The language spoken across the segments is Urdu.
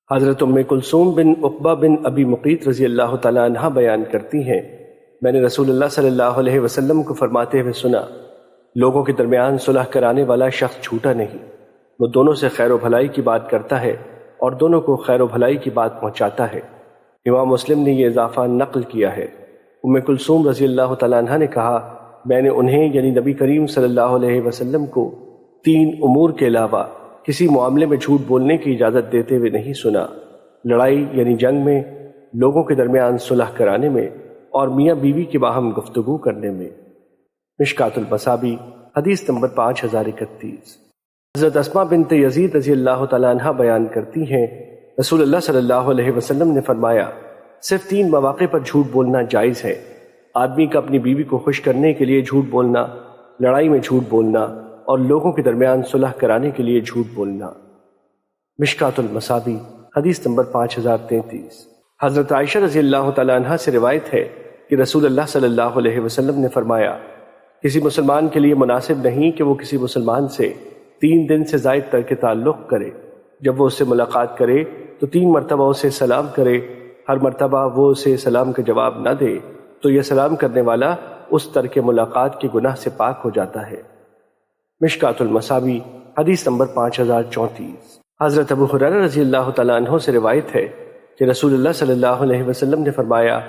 حضرت ام کلثوم بن عقبہ بن ابی مقیت رضی اللہ تعالیٰ عنہ بیان کرتی ہیں، میں نے رسول اللہ صلی اللہ علیہ وسلم کو فرماتے ہوئے سنا، لوگوں کے درمیان صلح کرانے والا شخص جھوٹا نہیں، وہ دونوں سے خیر و بھلائی کی بات کرتا ہے اور دونوں کو خیر و بھلائی کی بات پہنچاتا ہے۔ امام مسلم نے یہ اضافہ نقل کیا ہے۔ ام کلثوم رضی اللہ تعالیٰ عنہ نے کہا، میں نے انہیں یعنی نبی کریم صلی اللہ علیہ وسلم کو 3 امور کے علاوہ کسی معاملے میں جھوٹ بولنے کی اجازت دیتے ہوئے نہیں سنا، لڑائی یعنی جنگ میں، لوگوں کے درمیان صلح کرانے میں، اور میاں بیوی کی باہم گفتگو کرنے میں۔ مشکات المصابیح حدیث نمبر 5031۔ حضرت اسماء بنت یزید رضی اللہ تعالیٰ عنہ بیان کرتی ہیں، رسول اللہ صلی اللہ علیہ وسلم نے فرمایا، صرف 3 مواقع پر جھوٹ بولنا جائز ہے، آدمی کا اپنی بیوی کو خوش کرنے کے لیے جھوٹ بولنا، لڑائی میں جھوٹ بولنا، اور لوگوں کے درمیان صلح کرانے کے لیے جھوٹ بولنا۔ مشکات المصابیح حدیث نمبر 5033۔ حضرت عائشہ رضی اللہ تعالیٰ عنہ سے روایت ہے کہ رسول اللہ صلی اللہ علیہ وسلم نے فرمایا، کسی مسلمان کے لیے مناسب نہیں کہ وہ کسی مسلمان سے 3 دن سے زائد تر کے تعلق کرے، جب وہ اس سے ملاقات کرے تو 3 مرتبہ اسے سلام کرے، ہر مرتبہ وہ اسے سلام کا جواب نہ دے تو یہ سلام کرنے والا اس ترک ملاقات کے گناہ سے پاک ہو جاتا ہے۔ مشکات المصابیح حدیث نمبر 5034۔ حضرت ابو ہریرہ رضی اللہ تعالیٰ عنہ سے روایت ہے کہ رسول اللہ صلی اللہ علیہ وسلم نے فرمایا،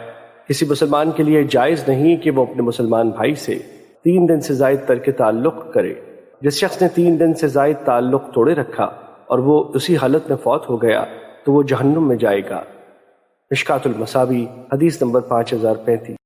کسی مسلمان کے لیے جائز نہیں کہ وہ اپنے مسلمان بھائی سے 3 دن سے زائد تر کے تعلق کرے۔ جس شخص نے 3 دن سے زائد تعلق توڑے رکھا اور وہ اسی حالت میں فوت ہو گیا تو وہ جہنم میں جائے گا۔ مشکات المصابیح حدیث نمبر 5035۔